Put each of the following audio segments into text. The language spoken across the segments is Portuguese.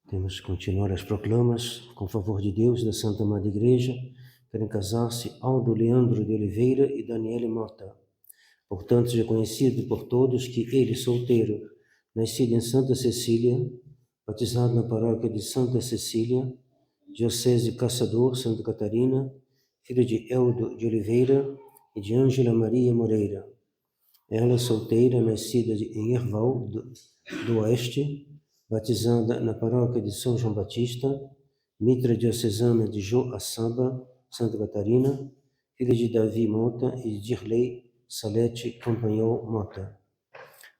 Temos que continuar as proclamas, com favor de Deus, da Santa Madre Igreja. Querem casar-se Aldo Leandro de Oliveira e Daniele Mota. Portanto, é conhecido por todos que ele, solteiro, nascido em Santa Cecília, batizado na paróquia de Santa Cecília, Diocese Caçador, Santa Catarina, filho de Eldo de Oliveira e de Ângela Maria Moreira. Ela, solteira, nascida em Erval do Oeste, batizada na paróquia de São João Batista, mitra diocesana de Joaçaba, Santa Catarina, filha de Davi Mota e de Dirley Salete Campanhol Mota.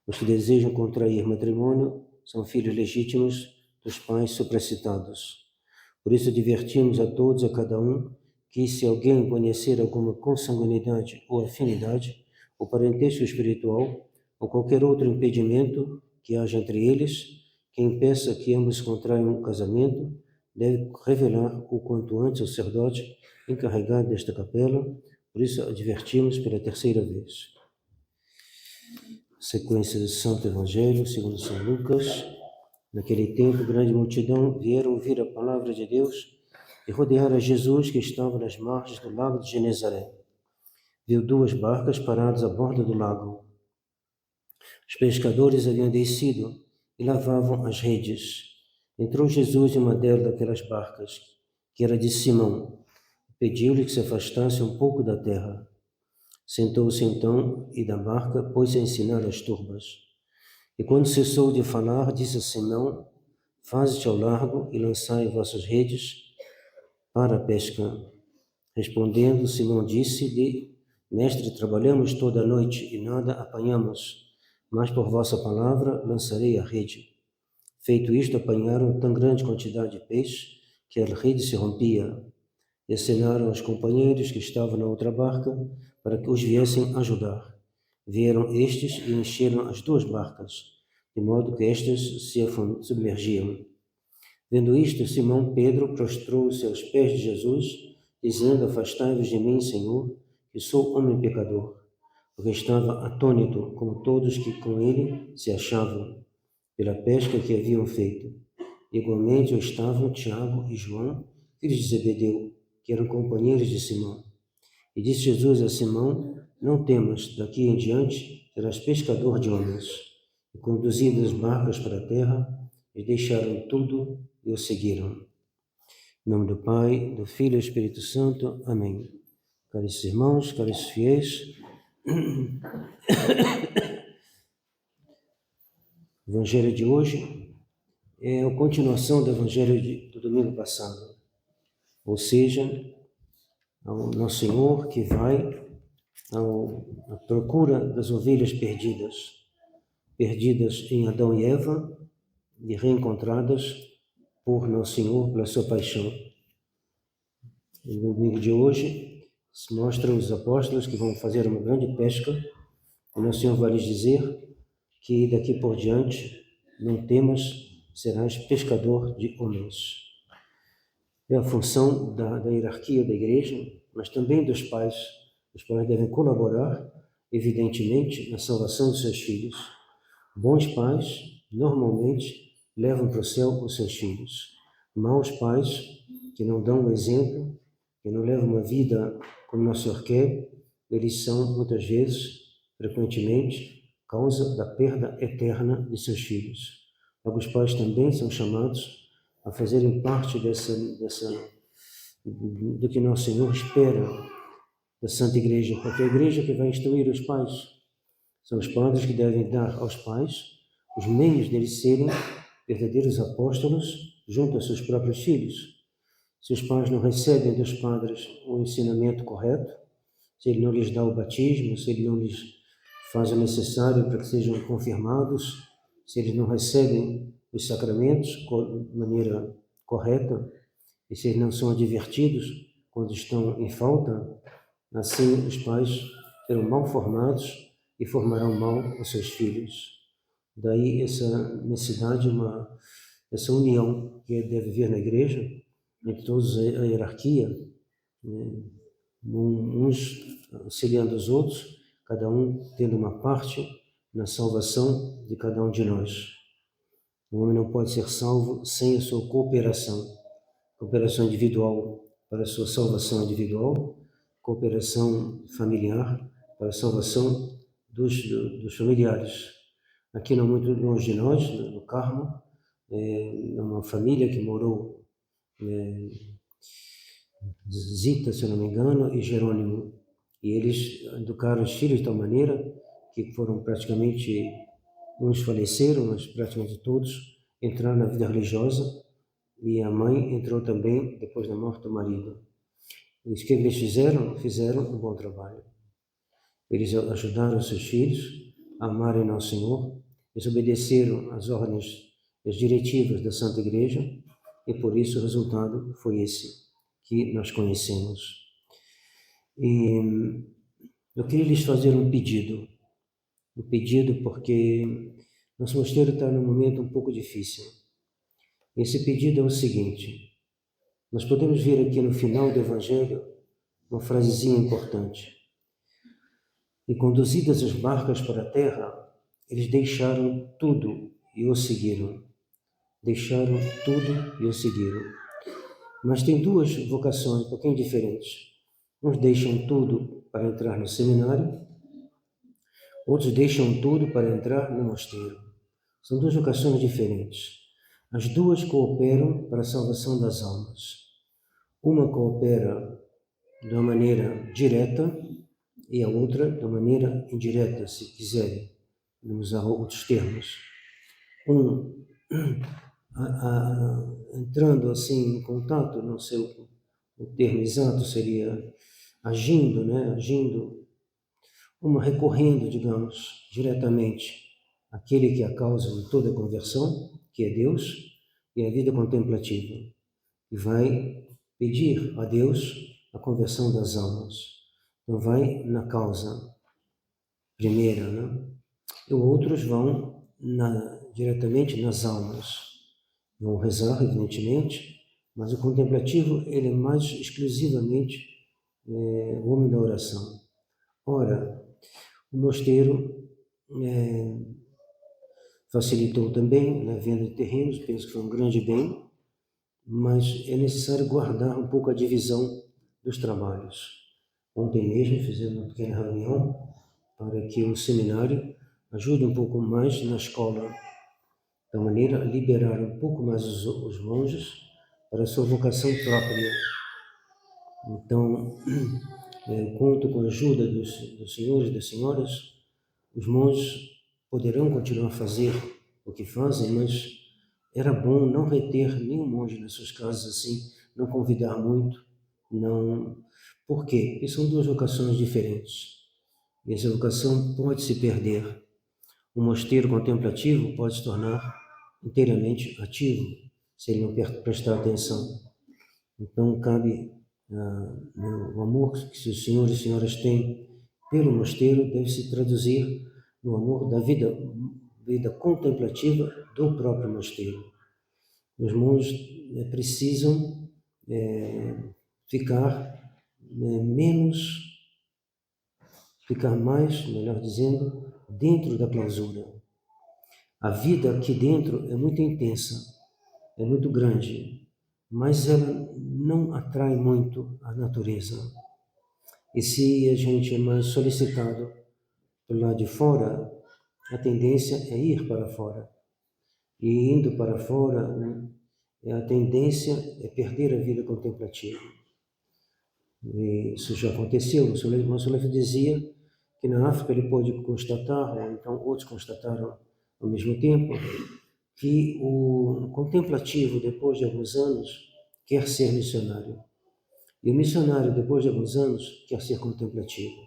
Os que desejam contrair matrimônio são filhos legítimos dos pais supracitados. Por isso advertimos a todos, a cada um, que se alguém conhecer alguma consanguinidade ou afinidade, ou parentesco espiritual, ou qualquer outro impedimento que haja entre eles, que impeça que ambos contraiam um casamento, deve revelar o quanto antes ao sacerdote encarregado desta capela. Por isso advertimos pela terceira vez. Sequência do Santo Evangelho segundo São Lucas. Naquele tempo, grande multidão vieram ouvir a palavra de Deus e rodearam a Jesus, que estava nas margens do lago de Genezaré. Viu duas barcas paradas à borda do lago. Os pescadores haviam descido e lavavam as redes. Entrou Jesus em uma daquelas barcas, que era de Simão. Pediu-lhe que se afastasse um pouco da terra. Sentou-se então e da barca pôs-se a ensinar as turbas. E quando cessou de falar, disse a Simão: faze-te ao largo e lançai vossas redes para a pesca. Respondendo, Simão disse-lhe: Mestre, trabalhamos toda a noite e nada apanhamos, mas por vossa palavra lançarei a rede. Feito isto, apanharam tão grande quantidade de peixe que a rede se rompia. E acenaram aos companheiros que estavam na outra barca para que os viessem ajudar. Vieram estes e encheram as duas barcas, de modo que estas se submergiam. Vendo isto, Simão Pedro prostrou-se aos pés de Jesus, dizendo: afastai-vos de mim, Senhor, que sou homem pecador. Porque estava atônito, como todos que com ele se achavam, pela pesca que haviam feito. Igualmente o estavam Tiago e João, filhos de Zebedeu, que eram companheiros de Simão. E disse Jesus a Simão: não temas, daqui em diante serás pescador de homens. E conduzidos as barcas para a terra, eles deixaram tudo e o seguiram. Em nome do Pai, do Filho e do Espírito Santo. Amém. Caros irmãos, caros fiéis, o Evangelho de hoje é a continuação do Evangelho do domingo passado. Ou seja, ao Nosso Senhor que vai à procura das ovelhas perdidas em Adão e Eva e reencontradas por Nosso Senhor pela sua paixão. No domingo de hoje se mostra os apóstolos que vão fazer uma grande pesca e Nosso Senhor vai lhes dizer que daqui por diante não temas, serás pescador de homens. É a função da hierarquia da igreja, mas também dos pais. Os pais devem colaborar, evidentemente, na salvação dos seus filhos. Bons pais, normalmente, levam para o céu os seus filhos. Maus pais, que não dão o exemplo, que não levam uma vida como Nosso Senhor quer, eles são, muitas vezes, frequentemente, causa da perda eterna de seus filhos. Alguns pais também são chamados a fazerem parte do que Nosso Senhor espera da Santa Igreja, porque a Igreja que vai instruir os pais. São os padres que devem dar aos pais os meios deles serem verdadeiros apóstolos junto aos seus próprios filhos. Se os pais não recebem dos padres o ensinamento correto, se ele não lhes dá o batismo, se ele não lhes faz o necessário para que sejam confirmados, se eles não recebem os sacramentos de maneira correta, e se eles não são advertidos quando estão em falta, assim os pais serão mal formados e formarão mal os seus filhos. Daí essa necessidade, essa união que deve haver na igreja, entre todos a hierarquia, né? Uns auxiliando os outros, cada um tendo uma parte na salvação de cada um de nós. O homem não pode ser salvo sem a sua cooperação individual para a sua salvação individual, cooperação familiar para a salvação dos familiares. Aqui não muito longe de nós, no Carmo, uma família que morou, Zita, se eu não me engano, e Jerônimo, e eles educaram os filhos de tal maneira que foram praticamente, uns faleceram, mas praticamente todos entraram na vida religiosa, e a mãe entrou também depois da morte do marido. O que eles fizeram um bom trabalho. Eles ajudaram seus filhos a amarem ao Senhor, eles obedeceram às ordens, às diretivas da Santa Igreja, e por isso o resultado foi esse que nós conhecemos. E eu queria lhes fazer um pedido porque nosso mosteiro está num momento um pouco difícil. Esse pedido é o seguinte: nós podemos ver aqui no final do Evangelho uma frasezinha importante. E conduzidas as barcas para a terra, eles deixaram tudo e o seguiram. Deixaram tudo e o seguiram. Mas tem duas vocações um pouquinho diferentes. Uns deixam tudo para entrar no seminário, outros deixam tudo para entrar no mosteiro. São duas vocações diferentes. As duas cooperam para a salvação das almas. Uma coopera de uma maneira direta e a outra de uma maneira indireta, se quiserem, vamos usar outros termos. Entrando assim em contato, não sei o termo exato seria agindo, recorrendo, digamos, diretamente àquele que é a causa de toda a conversão, que é Deus, e a vida contemplativa, e vai pedir a Deus a conversão das almas. Não vai na causa primeira, E outros vão diretamente nas almas. Vão rezar, evidentemente, mas o contemplativo ele é mais exclusivamente o homem da oração. Ora, o mosteiro facilitou também a venda de terrenos, penso que foi um grande bem, mas é necessário guardar um pouco a divisão dos trabalhos. Ontem mesmo fizemos uma pequena reunião para que o seminário ajude um pouco mais na escola, da maneira a liberar um pouco mais os monges para a sua vocação própria. Então, conto com a ajuda dos senhores e das senhoras. Os monges poderão continuar a fazer o que fazem, mas era bom não reter nenhum monge nas suas casas assim, não convidar muito, não. Por quê? Porque são duas vocações diferentes. E essa vocação pode se perder. O mosteiro contemplativo pode se tornar inteiramente ativo, se ele não prestar atenção. Então, cabe o amor que os senhores e senhoras têm pelo mosteiro deve se traduzir no amor da vida contemplativa do próprio mosteiro. Os monges precisam ficar mais, melhor dizendo, dentro da clausura. A vida aqui dentro é muito intensa, é muito grande, mas ela não atrai muito a natureza. E se a gente é mais solicitado do lado de fora, a tendência é ir para fora. E indo para fora, a tendência é perder a vida contemplativa. E isso já aconteceu. O Monsolef dizia que na África ele pôde constatar, ou então outros constataram ao mesmo tempo, que o contemplativo, depois de alguns anos, quer ser missionário. E o missionário, depois de alguns anos, quer ser contemplativo.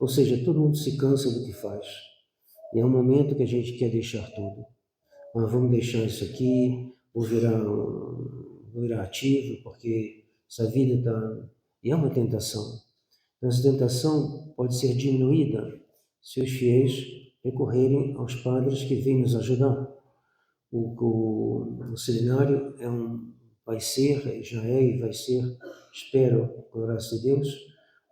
Ou seja, todo mundo se cansa do que faz. E é um momento que a gente quer deixar tudo. Mas vamos deixar isso aqui, vou virar ativo, porque essa vida está... E é uma tentação. Então, essa tentação pode ser diminuída se os fiéis recorrerem aos padres que vêm nos ajudar. O seminário vai ser, já é e vai ser, espero, com a graça de Deus,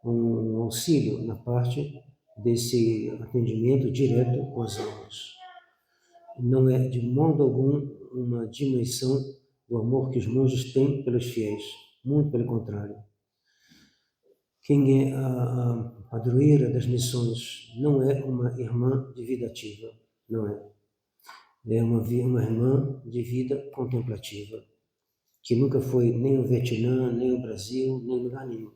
um auxílio na parte desse atendimento direto com as almas. Não é de modo algum uma diminuição do amor que os monges têm pelos fiéis. Muito pelo contrário. Quem é a padroeira das missões não é uma irmã de vida ativa, não é. É uma irmã de vida contemplativa, que nunca foi nem ao Vietnã, nem ao Brasil, nem lugar nenhum,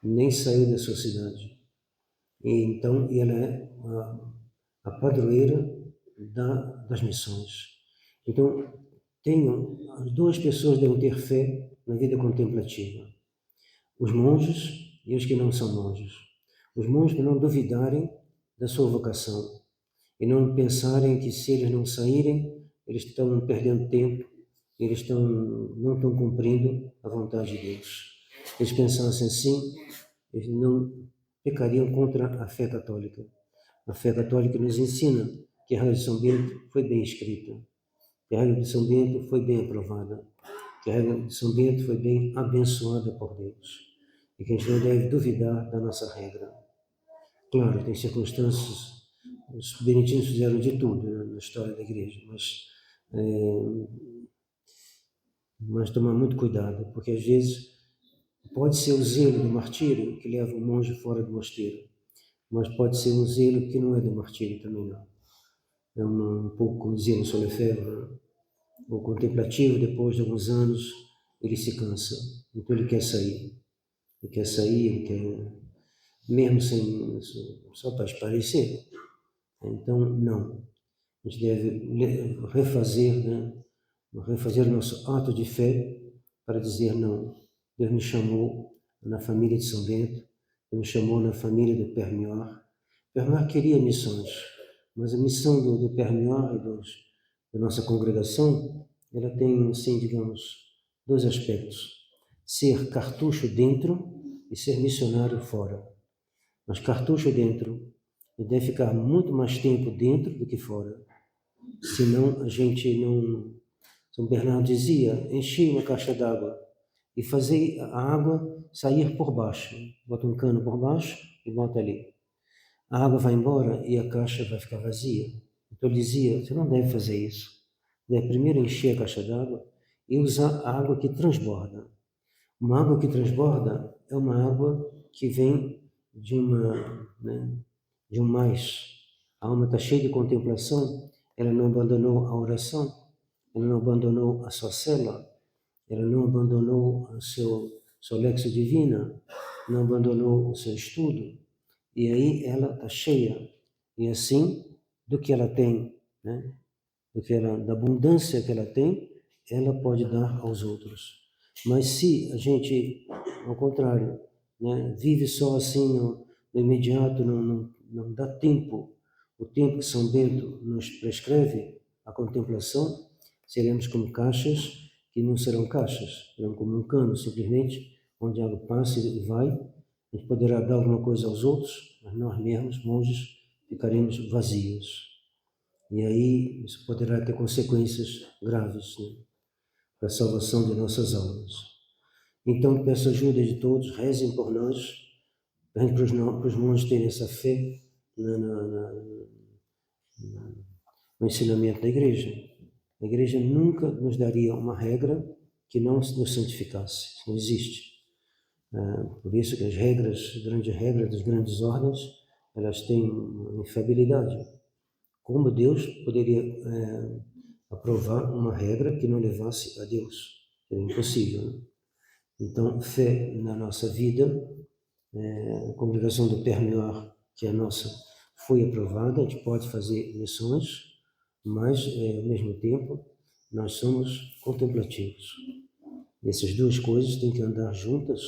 nem saiu da sua cidade. E então ela é a padroeira das missões. Então, as duas pessoas devem ter fé na vida contemplativa. Os monges e os que não são monges. Os monges não duvidarem da sua vocação e não pensarem que se eles não saírem, eles estão perdendo tempo, eles não estão cumprindo a vontade de Deus. Eles pensassem assim, eles não pecariam contra a fé católica. A fé católica nos ensina que a regra de São Bento foi bem escrita, que a regra de São Bento foi bem aprovada, que a regra de São Bento foi bem abençoada por Deus e que a gente não deve duvidar da nossa regra. Claro, tem circunstâncias, os beneditinos fizeram de tudo na história da igreja, mas tomar muito cuidado, porque às vezes pode ser o zelo do martírio que leva o monge fora do mosteiro, mas pode ser um zelo que não é do martírio também não. É um pouco como dizia no Sol Lefebvre, o contemplativo, depois de alguns anos, ele se cansa, então ele quer sair. Ele quer sair, ele quer, mesmo sem, só para esparecer. Então, não. A gente deve refazer, né? Refazer o nosso ato de fé para dizer não. Deus me chamou na família de São Bento, Deus me chamou na família do Père Mioire. O Père Mioire queria missões, mas a missão do Père Mioire e da nossa congregação, ela tem, assim, digamos, dois aspectos. Ser cartucho dentro e ser missionário fora. Mas cartucho dentro, ele deve ficar muito mais tempo dentro do que fora. Senão a gente não... São Bernardo dizia, encher uma caixa d'água e fazer a água sair por baixo. Bota um cano por baixo e bota ali. A água vai embora e a caixa vai ficar vazia. Então ele dizia, você não deve fazer isso. Deve primeiro encher a caixa d'água e usar a água que transborda. Uma água que transborda é uma água que vem de um mais. A alma está cheia de contemplação, ela não abandonou a oração, ela não abandonou a sua cela, ela não abandonou o seu lexo divina, não abandonou o seu estudo. E aí ela está cheia. E assim, do que ela tem, né? Da abundância que ela tem, ela pode dar aos outros. Mas se a gente, ao contrário, né, vive só assim no imediato, não dá tempo, o tempo que São Bento nos prescreve, a contemplação, seremos como caixas que não serão caixas, serão como um cano, simplesmente, onde a água passa e vai. A gente poderá dar alguma coisa aos outros, mas nós mesmos, monges, ficaremos vazios. E aí isso poderá ter consequências graves, né, para a salvação de nossas almas. Então, peço ajuda de todos, rezem por nós, para os monges terem essa fé no ensinamento da Igreja. A Igreja nunca nos daria uma regra que não nos santificasse, não existe. Por isso que as grandes regras das grandes ordens, elas têm uma infalibilidade. Como Deus poderia aprovar uma regra que não levasse a Deus? É impossível, né? Então, fé na nossa vida, a congregação do Père Mioire, que é a nossa, foi aprovada, a gente pode fazer missões, mas, ao mesmo tempo, nós somos contemplativos. E essas duas coisas têm que andar juntas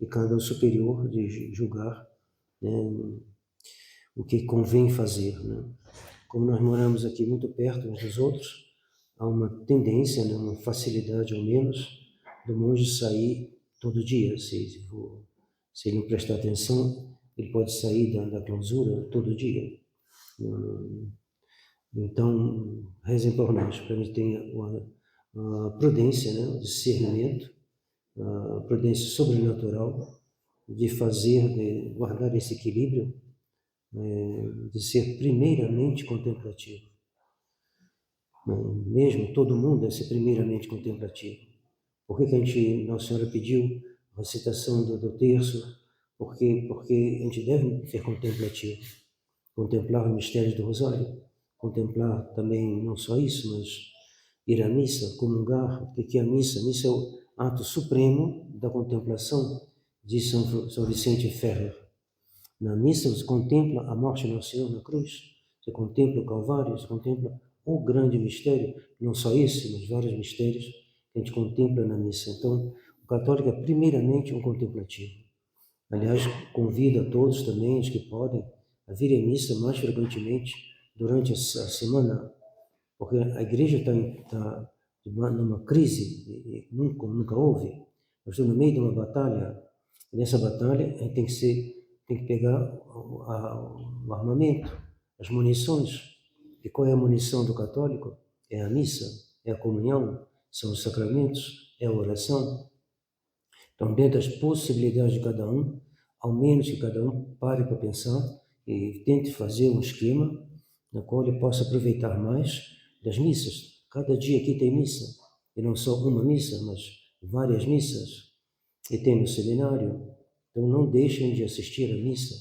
e cada um superior de julgar, né, o que convém fazer, né? Como nós moramos aqui muito perto uns dos outros, há uma tendência, né, uma facilidade ao menos, do monge sair todo dia. Se ele não prestar atenção, ele pode sair da clausura todo dia. Então, rezem por nós, para que a gente tenha a prudência, né, o discernimento, a prudência sobrenatural de guardar esse equilíbrio, de ser primeiramente contemplativo. mesmo todo mundo deve ser primeiramente contemplativo. Por que Nossa Senhora pediu a recitação do terço? Porque a gente deve ser contemplativo, contemplar os mistérios do Rosário, contemplar também não só isso, mas ir à missa, comungar. O que é a missa? A missa é o ato supremo da contemplação, diz São Vicente Ferrer. Na missa você contempla a morte do Nosso Senhor na cruz, você contempla o Calvário, você contempla o grande mistério, não só esse, mas vários mistérios que a gente contempla na missa. Então, o católico é primeiramente um contemplativo. Aliás, convido a todos também, os que podem, a virem à missa mais frequentemente durante a semana, porque a igreja está numa crise como nunca houve. Nós estamos no meio de uma batalha, e nessa batalha a gente tem que pegar o armamento, as munições. E qual é a munição do católico? É a missa, é a comunhão, são os sacramentos, é a oração. Então, dentro das possibilidades de cada um, ao menos que cada um pare para pensar e tente fazer um esquema no qual ele possa aproveitar mais das missas. Cada dia aqui tem missa, e não só uma missa, mas várias missas. E tem no seminário, então não deixem de assistir à missa.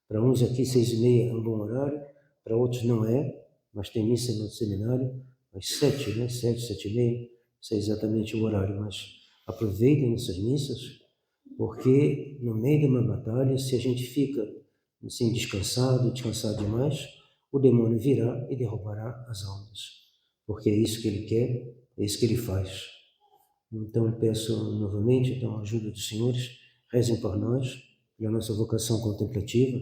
Para uns aqui 6h30 é um bom horário, para outros não é, mas tem missa no seminário às 7, né? 7, 7h30, não sei exatamente o horário, mas aproveitem essas missas, porque no meio de uma batalha, se a gente fica assim descansado demais, o demônio virá e derrubará as almas, porque é isso que ele quer, é isso que ele faz. Então peço novamente então, a ajuda dos senhores, rezem por nós, pela nossa vocação contemplativa.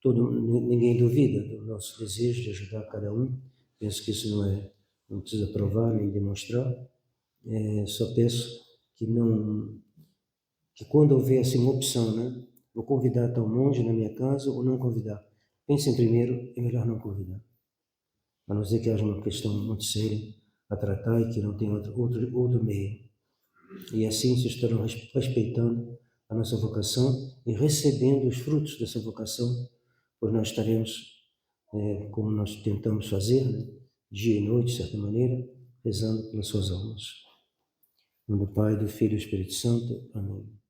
Ninguém duvida do nosso desejo de ajudar cada um. Penso que isso não precisa provar nem demonstrar. Só peço que quando houver assim uma opção, né, vou convidar tal monge na minha casa ou não convidar. Pensem primeiro, é melhor não convidar. A não ser que haja uma questão muito séria a tratar e que não tenha outro meio. E assim vocês estarão respeitando a nossa vocação e recebendo os frutos dessa vocação, pois nós estaremos, como nós tentamos fazer, né, dia e noite, de certa maneira, rezando pelas suas almas. Em nome do Pai, do Filho e do Espírito Santo. Amém.